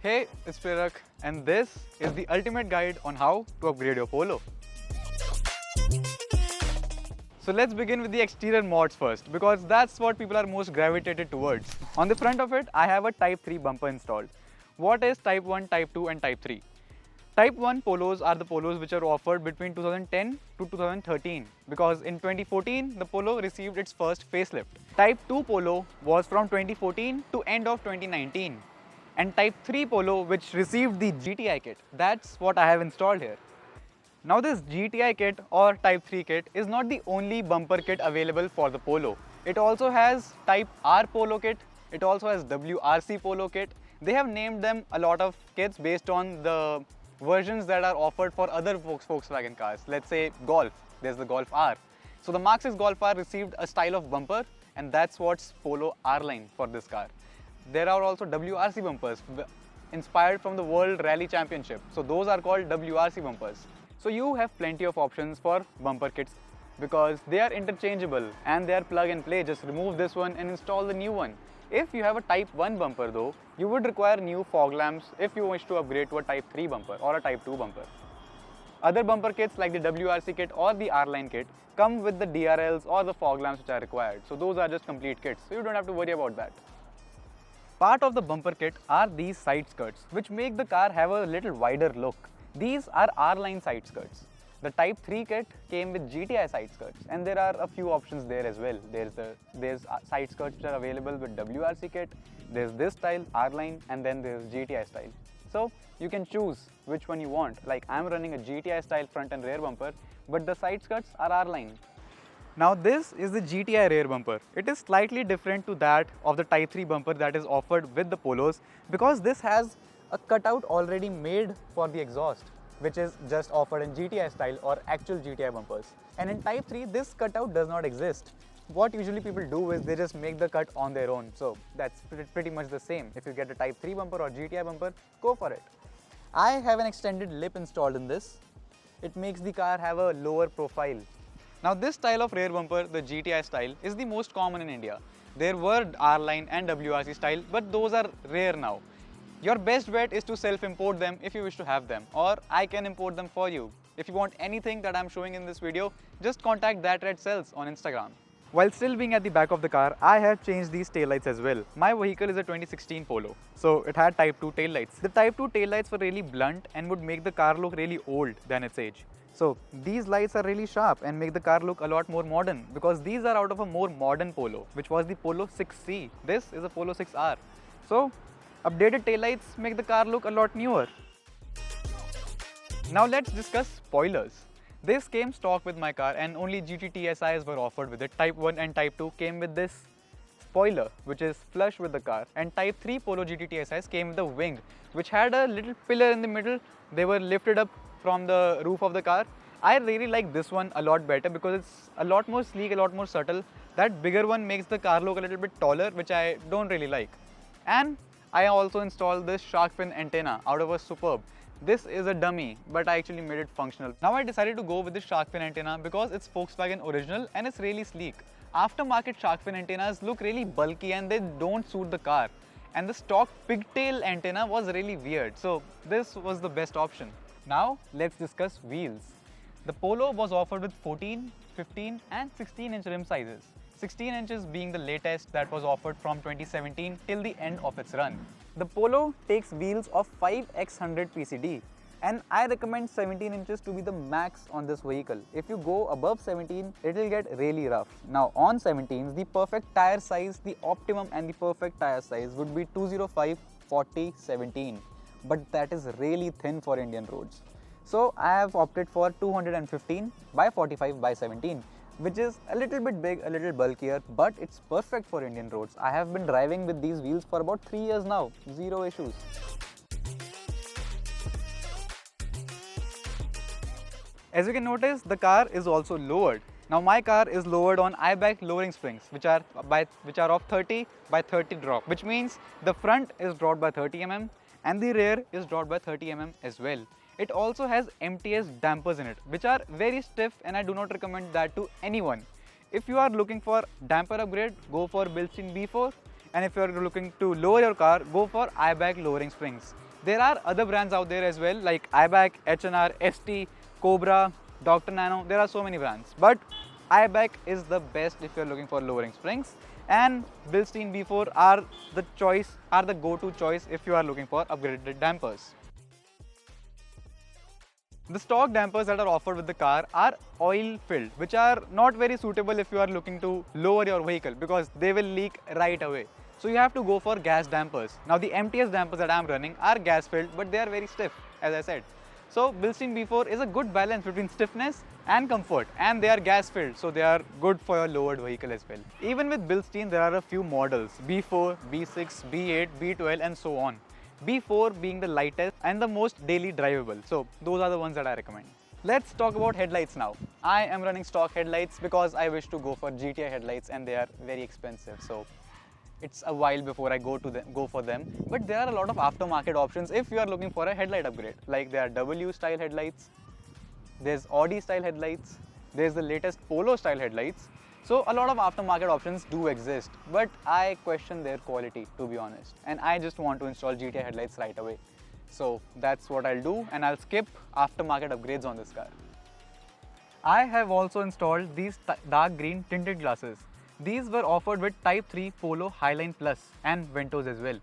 Hey, it's Prerak, and this is the ultimate guide on how to upgrade your Polo. So let's begin with the exterior mods first, because that's what people are most gravitated towards. On the front of it, I have a Type 3 bumper installed. What is Type 1, Type 2 and Type 3? Type 1 Polos are the Polos which are offered between 2010 to 2013, because in 2014 the Polo received its first facelift. Type 2 Polo was from 2014 to end of 2019. And Type 3 Polo, which received the GTI kit, that's what I have installed here. Now this GTI kit or Type 3 kit is not the only bumper kit available for the Polo. It also has Type R Polo kit, it also has WRC Polo kit. They have named them a lot of kits based on the versions that are offered for other Volkswagen cars. Let's say Golf, there's the Golf R. So the Mark 6 Golf R received a style of bumper, and that's what's Polo R line for this car. There are also WRC bumpers inspired from the World Rally Championship. So those are called WRC bumpers. So you have plenty of options for bumper kits because they are interchangeable and they are plug and play. Just remove this one and install the new one. If you have a Type 1 bumper though, you would require new fog lamps if you wish to upgrade to a Type 3 bumper or a Type 2 bumper. Other bumper kits like the WRC kit or the R-Line kit come with the DRLs or the fog lamps which are required. So those are just complete kits, so you don't have to worry about that. Part of the bumper kit are these side skirts, which make the car have a little wider look. These are R-Line side skirts. The Type 3 kit came with GTI side skirts, and there are a few options there as well. There's side skirts which are available with WRC kit, there's this style, R-Line, and then there's GTI style. So you can choose which one you want. Like I'm running a GTI style front and rear bumper, but the side skirts are R-Line. Now this is the GTI rear bumper. It is slightly different to that of the Type 3 bumper that is offered with the Polos, because this has a cutout already made for the exhaust, which is just offered in GTI style or actual GTI bumpers. And in Type 3, this cutout does not exist. What usually people do is they just make the cut on their own. So that's pretty much the same. If you get a Type 3 bumper or GTI bumper, go for it. I have an extended lip installed in this. It makes the car have a lower profile. Now this style of rear bumper, the GTI style, is the most common in India. There were R-Line and WRC style, but those are rare now. Your best bet is to self-import them if you wish to have them, or I can import them for you. If you want anything that I'm showing in this video, just contact That Red Sells on Instagram. While still being at the back of the car, I have changed these taillights as well. My vehicle is a 2016 Polo, so it had Type 2 taillights. The Type 2 taillights were really blunt and would make the car look really old than its age. So these lights are really sharp and make the car look a lot more modern, because these are out of a more modern Polo, which was the Polo 6C. This is a Polo 6R. So updated taillights make the car look a lot newer. Now let's discuss spoilers. This came stock with my car and only GT TSIs were offered with it. Type 1 and Type 2 came with this spoiler, which is flush with the car, and Type 3 Polo GT TSIs came with a wing, which had a little pillar in the middle. They were lifted up from the roof of the car. I really like this one a lot better because it's a lot more sleek, a lot more subtle. That bigger one makes the car look a little bit taller, which I don't really like. And I also installed this shark fin antenna out of a Superb. This is a dummy, but I actually made it functional. Now I decided to go with this shark fin antenna because it's Volkswagen original and it's really sleek. Aftermarket shark fin antennas look really bulky and they don't suit the car. And the stock pigtail antenna was really weird, so this was the best option. Now let's discuss wheels. The Polo was offered with 14, 15 and 16-inch rim sizes. 16 inches being the latest that was offered from 2017 till the end of its run. The Polo takes wheels of 5x100 PCD, and I recommend 17 inches to be the max on this vehicle. If you go above 17, it will get really rough. Now on 17s, the perfect tire size, the optimum and the perfect tire size would be 205/40/17. But that is really thin for Indian roads. So I have opted for 215/45/17, which is a little bit big, a little bulkier, but it's perfect for Indian roads. I have been driving with these wheels for about 3 years now, zero issues. As you can notice, the car is also lowered. Now my car is lowered on I-back lowering springs, which are of 30/30 drop, which means the front is dropped by 30 mm and the rear is dropped by 30 mm as well. It also has MTS dampers in it, which are very stiff, and I do not recommend that to anyone. If you are looking for damper upgrade, go for Bilstein B4, and if you are looking to lower your car, go for I-back lowering springs. There are other brands out there as well like iBack, H&R, ST, Cobra, Dr. Nano. There are so many brands, but iBack is the best if you're looking for lowering springs, and Bilstein B4 are the go-to choice if you are looking for upgraded dampers. The stock dampers that are offered with the car are oil filled, which are not very suitable if you are looking to lower your vehicle because they will leak right away. So you have to go for gas dampers. Now the MTS dampers that I am running are gas filled, but they are very stiff, as I said. So Bilstein B4 is a good balance between stiffness and comfort, and they are gas filled, so they are good for your lowered vehicle as well. Even with Bilstein, there are a few models: B4, B6, B8, B12 and so on. B4 being the lightest and the most daily drivable. So those are the ones that I recommend. Let's talk about headlights now. I am running stock headlights because I wish to go for GTI headlights and they are very expensive. So it's a while before I go for them. But there are a lot of aftermarket options if you are looking for a headlight upgrade. Like there are W style headlights, there's Audi style headlights, there's the latest Polo style headlights. So a lot of aftermarket options do exist, but I question their quality, to be honest. And I just want to install GTI headlights right away. So that's what I'll do, and I'll skip aftermarket upgrades on this car. I have also installed these dark green tinted glasses. These were offered with Type 3 Polo Highline Plus and Ventos as well.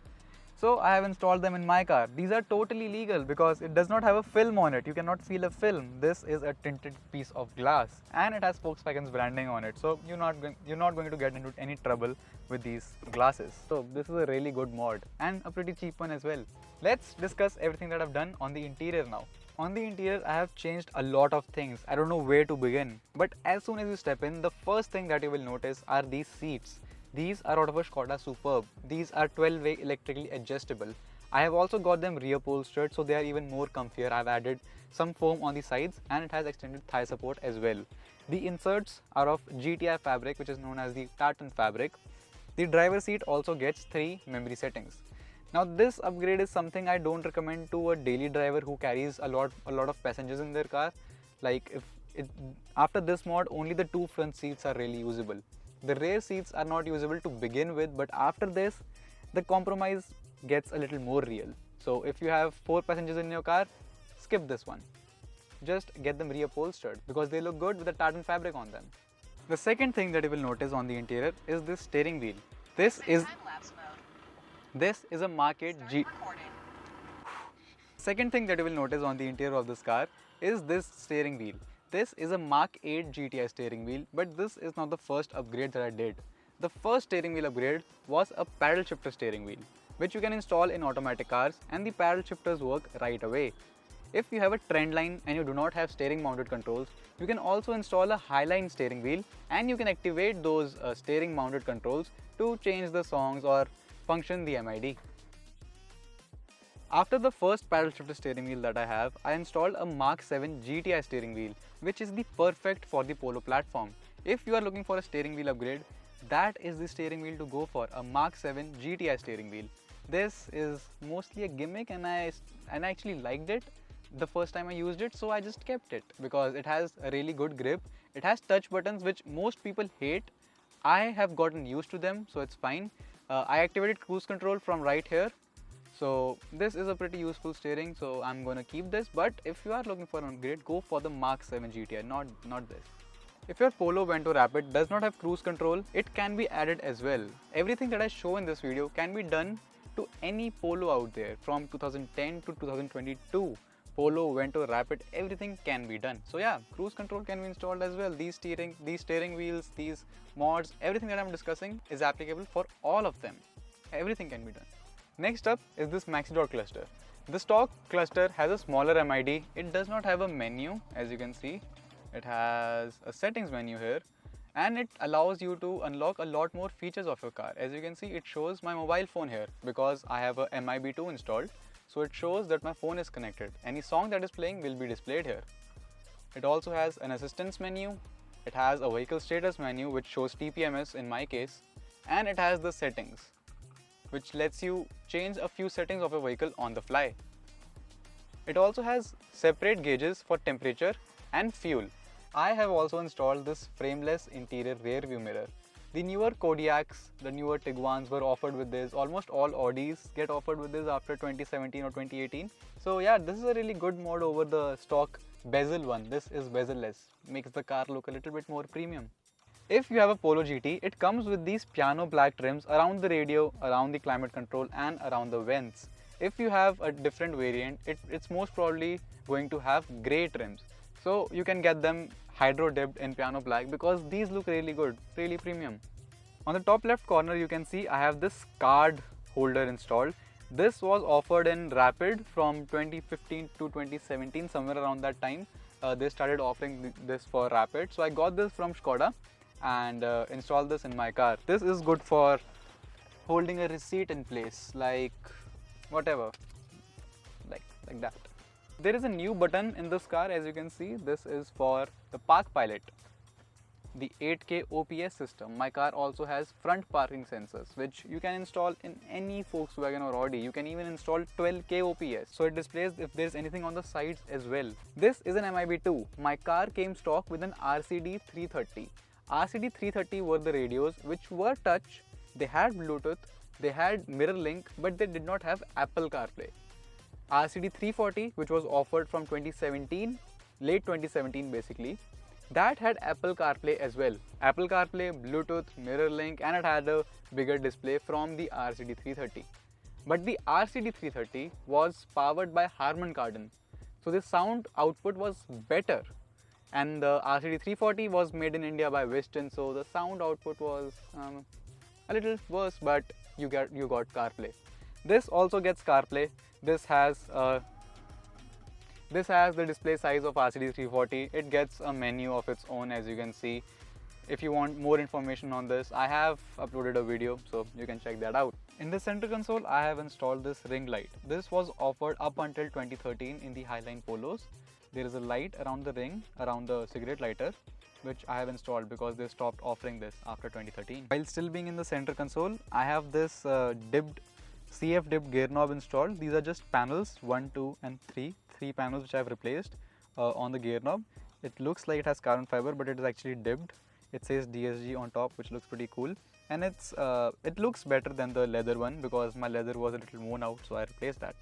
So I have installed them in my car. These are totally legal because it does not have a film on it. You cannot feel a film. This is a tinted piece of glass and it has Volkswagen's branding on it. So you're not going to get into any trouble with these glasses. So this is a really good mod and a pretty cheap one as well. Let's discuss everything that I've done on the interior now. On the interior, I have changed a lot of things. I don't know where to begin. But as soon as you step in, the first thing that you will notice are these seats. These are out of a Skoda Superb. These are 12-way electrically adjustable. I have also got them reupholstered so they are even more comfier. I've added some foam on the sides and it has extended thigh support as well. The inserts are of GTI fabric, which is known as the tartan fabric. The driver seat also gets 3 memory settings. Now this upgrade is something I don't recommend to a daily driver who carries a lot of passengers in their car. Like after this mod, only the 2 front seats are really usable. The rear seats are not usable to begin with, but after this, the compromise gets a little more real. So if you have 4 passengers in your car, skip this one. Just get them reupholstered because they look good with the tartan fabric on them. The second thing that you will notice on the interior is this steering wheel. This is a Mark 8 G. Second thing that you will notice on the interior of this car is this steering wheel. This is a Mark 8 GTI steering wheel, but this is not the first upgrade that I did. The first steering wheel upgrade was a paddle shifter steering wheel, which you can install in automatic cars, and the paddle shifters work right away. If you have a Trendline and you do not have steering mounted controls, you can also install a Highline steering wheel and you can activate those steering mounted controls to change the songs or function the MID. After the first paddle shifter steering wheel that I have, I installed a Mark 7 GTI steering wheel, which is the perfect for the Polo platform. If you are looking for a steering wheel upgrade, that is the steering wheel to go for, a Mark 7 GTI steering wheel. This is mostly a gimmick and I actually liked it the first time I used it, so I just kept it because it has a really good grip. It has touch buttons which most people hate. I have gotten used to them, so it's fine. I activated cruise control from right here. So this is a pretty useful steering, so I'm going to keep this. But if you are looking for an upgrade, go for the Mark 7 GTI, not this. If your Polo Vento Rapid does not have cruise control, it can be added as well. Everything that I show in this video can be done to any Polo out there from 2010 to 2022. Polo, Vento, Rapid, everything can be done. So yeah, cruise control can be installed as well. These steering wheels, these mods, everything that I'm discussing is applicable for all of them. Everything can be done. Next up is this maxi door cluster. The stock cluster has a smaller MID. It does not have a menu, as you can see. It has a settings menu here and it allows you to unlock a lot more features of your car. As you can see, it shows my mobile phone here because I have a MIB2 installed. So it shows that my phone is connected. Any song that is playing will be displayed here. It also has an assistance menu. It has a vehicle status menu which shows TPMS in my case, and it has the settings, which lets you change a few settings of your vehicle on the fly. It also has separate gauges for temperature and fuel. I have also installed this frameless interior rear view mirror. The newer Kodiaks, the newer Tiguans were offered with this. Almost all Audis get offered with this after 2017 or 2018. So yeah, this is a really good mod over the stock bezel one. This is bezel-less, makes the car look a little bit more premium. If you have a Polo GT, it comes with these piano black trims around the radio, around the climate control and around the vents. If you have a different variant, it's most probably going to have grey trims. So you can get them hydro dipped in piano black because these look really good, really premium. On the top left corner you can see I have this card holder installed. This was offered in Rapid from 2015 to 2017, somewhere around that time. They started offering this for Rapid. So I got this from Skoda and installed this in my car. This is good for holding a receipt in place, like whatever, like that. There is a new button in this car, as you can see. This is for the Park Pilot, the 8K OPS system. My car also has front parking sensors, which you can install in any Volkswagen or Audi. You can even install 12K OPS, so it displays if there is anything on the sides as well. This is an MIB2. My car came stock with an RCD 330. RCD 330 were the radios which were touch. They had Bluetooth, they had mirror link, but they did not have Apple CarPlay. RCD 340, which was offered from 2017, late 2017 basically, that had Apple CarPlay as well. Apple CarPlay, Bluetooth, mirror link, and it had a bigger display from the RCD 330. But the RCD 330 was powered by Harman Kardon, so the sound output was better. And the RCD 340 was made in India by Western, so the sound output was a little worse, but you got CarPlay. This also gets CarPlay. This has the display size of RCD 340. It gets a menu of its own, as you can see. If you want more information on this, I have uploaded a video, so you can check that out. In the center console, I have installed this ring light. This was offered up until 2013 in the Highline Polos. There is a light around the ring, around the cigarette lighter, which I have installed because they stopped offering this after 2013. While still being in the center console, I have this CF dipped gear knob installed. These are just panels 1, 2 and 3 panels which I have replaced on the gear knob. It looks like it has carbon fiber, but it is actually dipped. It says DSG on top, which looks pretty cool, and it looks better than the leather one because my leather was a little worn out, so I replaced that.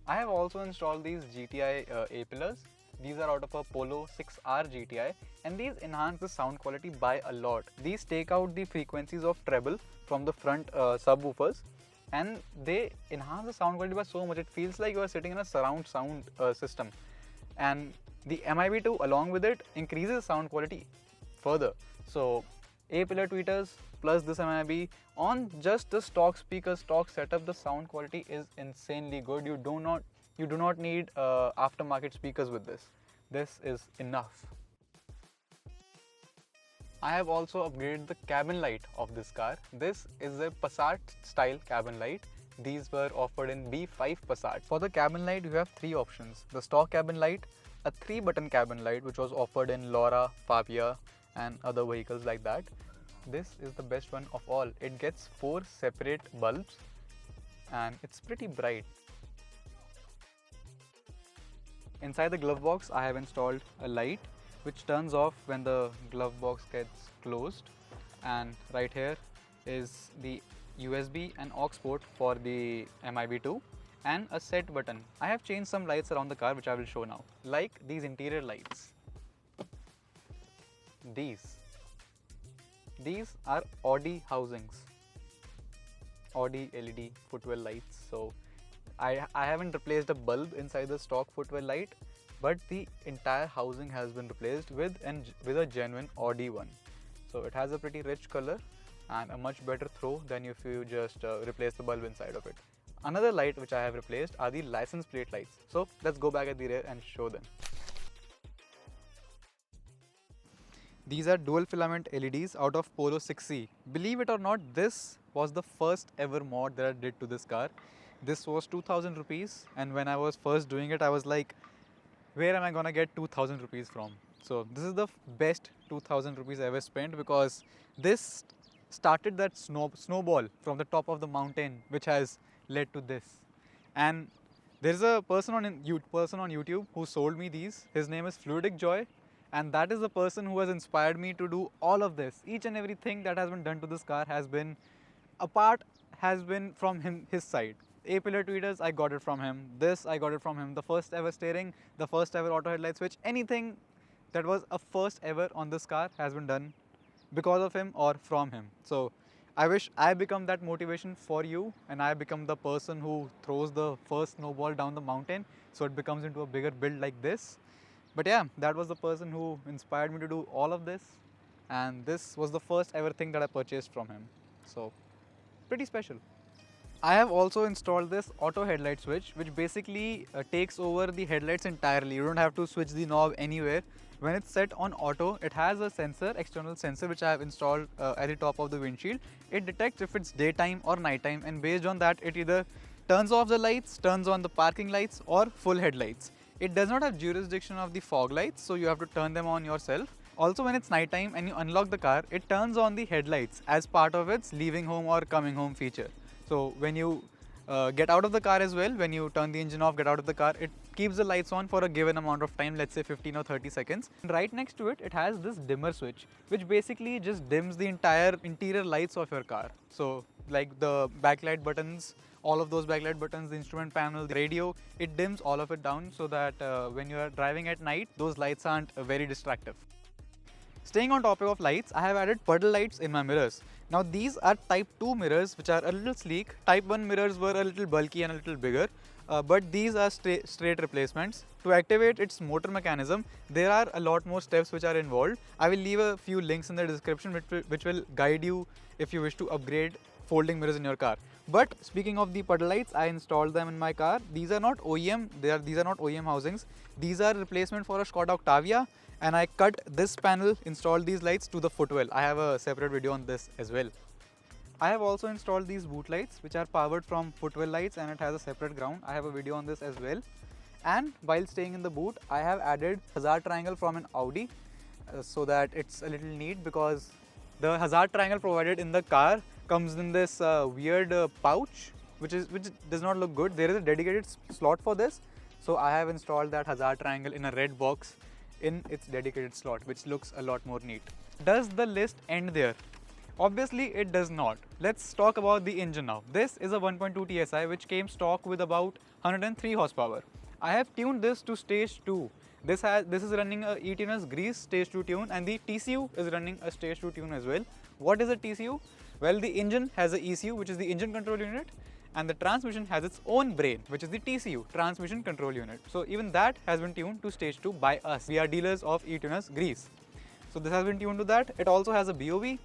I have also installed these GTI A-pillars. These are out of a Polo 6R GTI, and these enhance the sound quality by a lot. These take out the frequencies of treble from the front subwoofers, and they enhance the sound quality by so much. It feels like you are sitting in a surround sound system. And the MIB2 along with it increases sound quality further. So A-pillar tweeters plus this MIB on just the stock speaker, stock setup, the sound quality is insanely good. You do not need aftermarket speakers with this. This is enough. I have also upgraded the cabin light of this car. This is a Passat style cabin light. These were offered in B5 Passat. For the cabin light, you have 3 options. The stock cabin light, a 3-button cabin light which was offered in Laura, Fabia and other vehicles like that. This is the best one of all. It gets 4 separate bulbs and it's pretty bright. Inside the glove box, I have installed a light which turns off when the glove box gets closed, and right here is the USB and aux port for the MIB2 and a set button. I have changed some lights around the car which I will show now, like these interior lights. These are Audi housings, Audi LED footwell lights. So I haven't replaced a bulb inside the stock footwell light, but the entire housing has been replaced with a genuine Audi one. So it has a pretty rich color and a much better throw than if you just replace the bulb inside of it. Another light which I have replaced are the license plate lights. So let's go back at the rear and show them. These are dual filament LEDs out of Polo 6C. Believe it or not, this was the first ever mod that I did to this car. This was 2000 rupees, and when I was first doing it, I was like, where am I gonna get 2000 rupees from? So this is the best 2000 rupees I ever spent, because this started that snowball from the top of the mountain which has led to this. And there's a person on YouTube who sold me these. His name is Fluidic Joy, And that is the person who has inspired me to do all of this. Each and everything that has been done to this car has been from his side. A-pillar tweeters, I got it from him. This, I got it from him. The first ever steering, the first ever auto headlight switch, anything that was a first ever on this car has been done because of him or from him. So I wish I become that motivation for you, and I become the person who throws the first snowball down the mountain so it becomes into a bigger build like this. But yeah, that was the person who inspired me to do all of this, and this was the first ever thing that I purchased from him. So pretty special. I have also installed this auto headlight switch, which basically takes over the headlights entirely. You don't have to switch the knob anywhere. When it's set on auto, it has a sensor, external sensor, which I have installed at the top of the windshield. It detects if it's daytime or nighttime, and based on that, it either turns off the lights, turns on the parking lights, or full headlights. It does not have jurisdiction of the fog lights, so you have to turn them on yourself. Also, when it's nighttime and you unlock the car, it turns on the headlights as part of its leaving home or coming home feature. So when you get out of the car as well, when you turn the engine off, get out of the car, it keeps the lights on for a given amount of time, let's say 15 or 30 seconds. And right next to it, it has this dimmer switch, which basically just dims the entire interior lights of your car. So like the backlight buttons, all of those backlight buttons, the instrument panel, the radio, it dims all of it down so that when you are driving at night, those lights aren't very distractive. Staying on topic of lights, I have added puddle lights in my mirrors. Now these are type 2 mirrors, which are a little sleek. Type 1 mirrors were a little bulky and a little bigger, but these are straight replacements. To activate its motor mechanism, there are a lot more steps which are involved. I will leave a few links in the description which will guide you if you wish to upgrade folding mirrors in your car. But speaking of the puddle lights, I installed them in my car. These are not OEM, these are not OEM housings. These are replacement for a Skoda Octavia, and I cut this panel, installed these lights to the footwell. I have a separate video on this as well. I have also installed these boot lights, which are powered from footwell lights, and it has a separate ground. I have a video on this as well. And while staying in the boot, I have added hazard triangle from an Audi so that it's a little neat, because the hazard triangle provided in the car comes in this weird pouch, which does not look good. There is a dedicated slot for this, so I have installed that hazard triangle in a red box in its dedicated slot, which looks a lot more neat. Does the list end there? Obviously it does not. Let's talk about the engine now. This is a 1.2 TSI which came stock with about 103 horsepower. I have tuned this to stage 2. This is running a eTuner's Grease stage 2 tune, and the TCU is running a stage 2 tune as well. What is a TCU? Well, the engine has a ECU, which is the engine control unit, and the transmission has its own brain, which is the TCU, transmission control unit. So even that has been tuned to stage 2 by us. We are dealers of eTuner's Grease. So this has been tuned to that. It also has a BOV,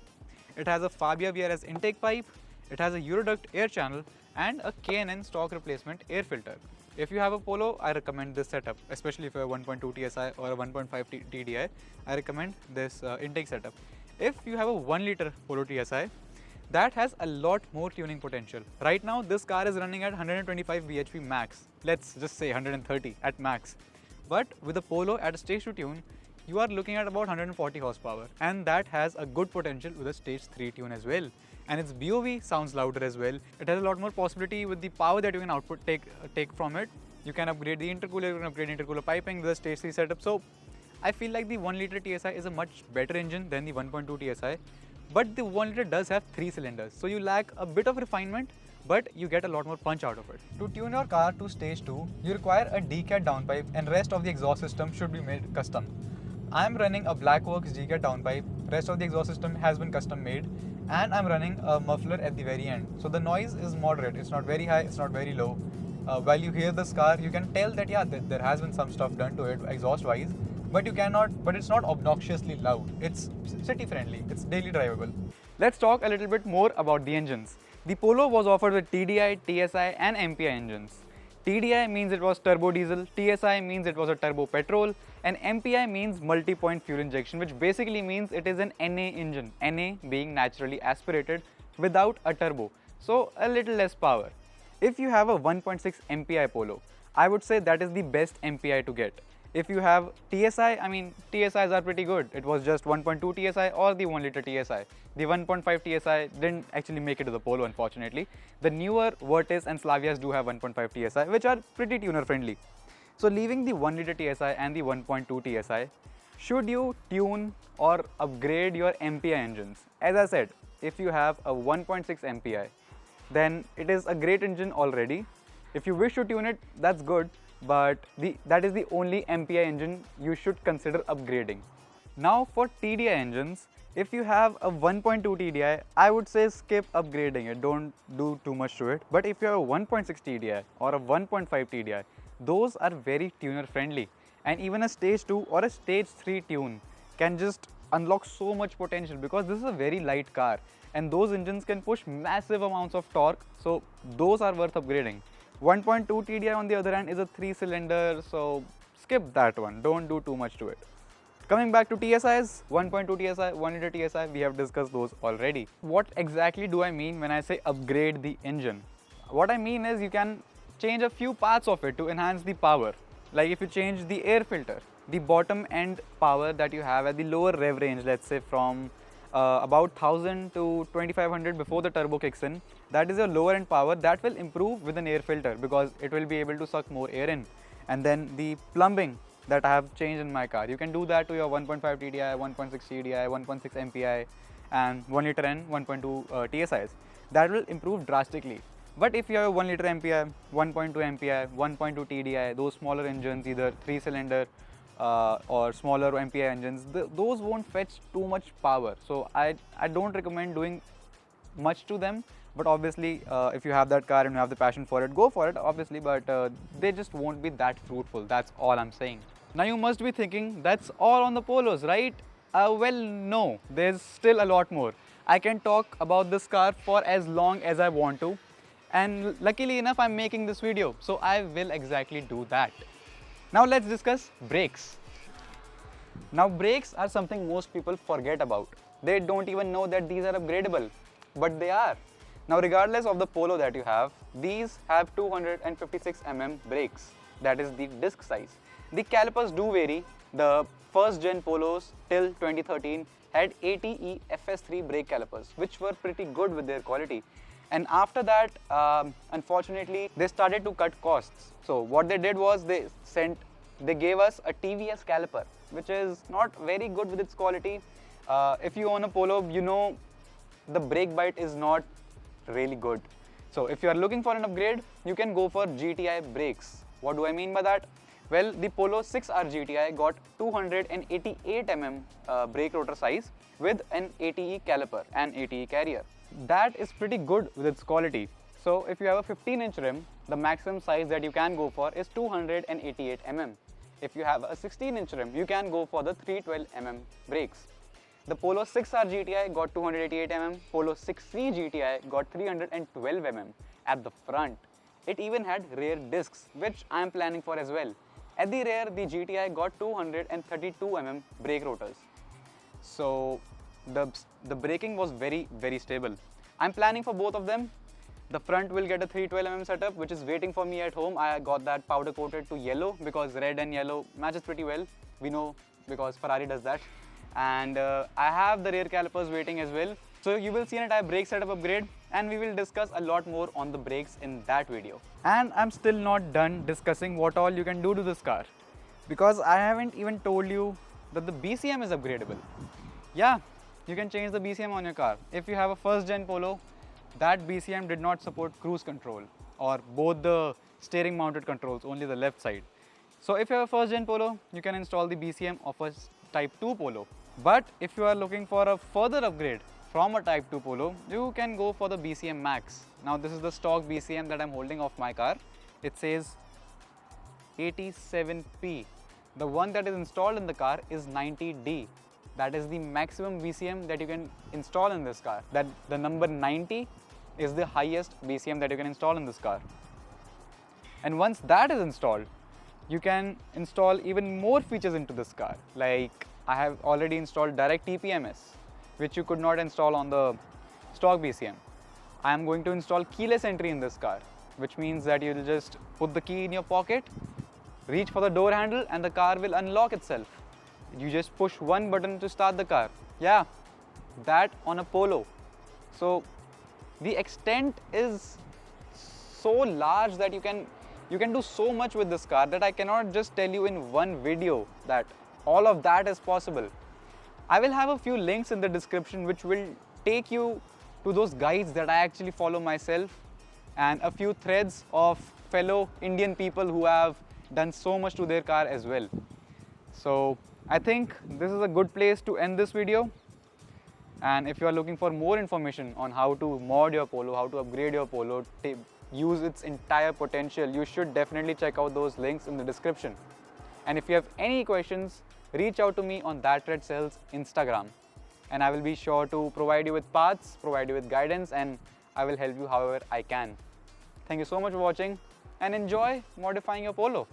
it has a Fabia VRS intake pipe, it has a Euroduct air channel, and a K&N stock replacement air filter. If you have a Polo, I recommend this setup, especially if you have 1.2 TSI or a 1.5 TDI, I recommend this intake setup. If you have a 1 liter Polo TSI, that has a lot more tuning potential. Right now, this car is running at 125 bhp max. Let's just say 130 at max. But with a Polo at a stage 2 tune, you are looking at about 140 horsepower, and that has a good potential with a stage 3 tune as well. And its BOV sounds louder as well. It has a lot more possibility with the power that you can take from it. You can upgrade the intercooler, you can upgrade intercooler piping, the stage 3 setup. So I feel like the 1 liter TSI is a much better engine than the 1.2 TSI. But the 1 liter does have 3 cylinders, so you lack a bit of refinement, but you get a lot more punch out of it. To tune your car to stage 2, you require a DCAT downpipe, and rest of the exhaust system should be made custom. I am running a Blackworks DCAT downpipe, rest of the exhaust system has been custom made, and I'm running a muffler at the very end. So the noise is moderate, it's not very high, it's not very low. While you hear this car, you can tell that yeah, there has been some stuff done to it exhaust wise, but it's not obnoxiously loud. It's city friendly, it's daily drivable. Let's talk a little bit more about the engines. The Polo was offered with TDI, TSI and MPI engines. TDI means it was turbo diesel, TSI means it was a turbo petrol, and MPI means multi-point fuel injection, which basically means it is an NA engine, NA being naturally aspirated without a turbo, so a little less power. If you have a 1.6 MPI Polo, I would say that is the best MPI to get. If you have TSI, I mean TSIs are pretty good. It was just 1.2 TSI or the 1 liter TSI. The 1.5 TSI didn't actually make it to the Polo, unfortunately. The newer Virtus and Slavias do have 1.5 TSI, which are pretty tuner friendly. So leaving the 1 liter TSI and the 1.2 TSI, Should you tune or upgrade your MPI engines? As I said, if you have a 1.6 MPI, then it is a great engine already. If you wish to tune it, that's good, but that is the only MPI engine you should consider upgrading. Now for TDI engines, if you have a 1.2 TDI, I would say skip upgrading it, don't do too much to it. But if you have a 1.6 TDI or a 1.5 TDI, those are very tuner friendly, and even a stage 2 or a stage 3 tune can just unlock so much potential, because this is a very light car and those engines can push massive amounts of torque, so those are worth upgrading. 1.2 TDI on the other hand is a 3-cylinder, so skip that one, don't do too much to it. Coming back to TSIs, 1.2 TSI, 1 liter TSI, we have discussed those already. What exactly do I mean when I say upgrade the engine? What I mean is you can change a few parts of it to enhance the power. Like if you change the air filter, the bottom end power that you have at the lower rev range, let's say from about 1000 to 2500 before the turbo kicks in, that is your lower end power, that will improve with an air filter because it will be able to suck more air in. And then the plumbing that I have changed in my car, you can do that to your 1.5 TDI, 1.6 TDI, 1.6 MPI and 1 liter and 1.2 TSIs. That will improve drastically. But if you have a 1 liter MPI, 1.2 MPI, 1.2 TDI, those smaller engines, either 3-cylinder or smaller MPI engines, those won't fetch too much power. So I don't recommend doing much to them. But obviously, if you have that car and you have the passion for it, go for it, obviously, but they just won't be that fruitful. That's all I'm saying. Now you must be thinking, that's all on the Polos, right? Well, no, there's still a lot more. I can talk about this car for as long as I want to. And luckily enough, I'm making this video, so I will exactly do that. Now let's discuss brakes. Now brakes are something most people forget about. They don't even know that these are upgradable, but they are. Now regardless of the Polo that you have, these have 256 mm brakes, that is the disc size. The calipers do vary. The first gen Polos till 2013 had ATE FS3 brake calipers, which were pretty good with their quality. And after that, unfortunately, they started to cut costs. So what they did was they gave us a TVS caliper, which is not very good with its quality. If you own a Polo, you know the brake bite is not really good. So if you are looking for an upgrade, you can go for GTI brakes. What do I mean by that? Well, the Polo 6R GTI got 288 mm brake rotor size with an ATE caliper and ATE carrier. That is pretty good with its quality. So if you have a 15-inch rim, the maximum size that you can go for is 288 mm. If you have a 16-inch rim, you can go for the 312 mm brakes. The Polo 6R GTI got 288 mm, Polo 6C GTI got 312 mm at the front. It even had rear discs, which I am planning for as well. At the rear, the GTI got 232 mm brake rotors. So the braking was very stable. I'm planning for both of them. The front will get a 312 mm setup, which is waiting for me at home. I got that powder coated to yellow because red and yellow matches pretty well. We know because Ferrari does that. And I have the rear calipers waiting as well. So you will see an entire brake setup upgrade, and we will discuss a lot more on the brakes in that video. And I'm still not done discussing what all you can do to this car, because I haven't even told you that the BCM is upgradable. Yeah, you can change the BCM on your car. If you have a first gen Polo, that BCM did not support cruise control or both the steering mounted controls, only the left side. So if you have a first gen Polo, you can install the BCM of a Type 2 Polo. But if you are looking for a further upgrade from a Type 2 Polo, you can go for the BCM Max. Now this is the stock BCM that I'm holding off my car. It says 87P. The one that is installed in the car is 90D. That is the maximum BCM that you can install in this car. That the number 90 is the highest BCM that you can install in this car. And once that is installed, you can install even more features into this car. Like I have already installed direct TPMS, which you could not install on the stock BCM. I am going to install keyless entry in this car, which means that you will just put the key in your pocket, reach for the door handle, and the car will unlock itself. You just push one button to start the car. Yeah, that on a Polo. So the extent is so large that you can do so much with this car that I cannot just tell you in one video that all of that is possible. I will have a few links in the description which will take you to those guides that I actually follow myself, and a few threads of fellow Indian people who have done so much to their car as well. So I think this is a good place to end this video. And if you are looking for more information on how to mod your Polo, how to upgrade your Polo, use its entire potential, you should definitely check out those links in the description. And if you have any questions, reach out to me on That Red Sells Instagram, and I will be sure to provide you with paths, provide you with guidance, and I will help you however I can. Thank you so much for watching, and enjoy modifying your Polo.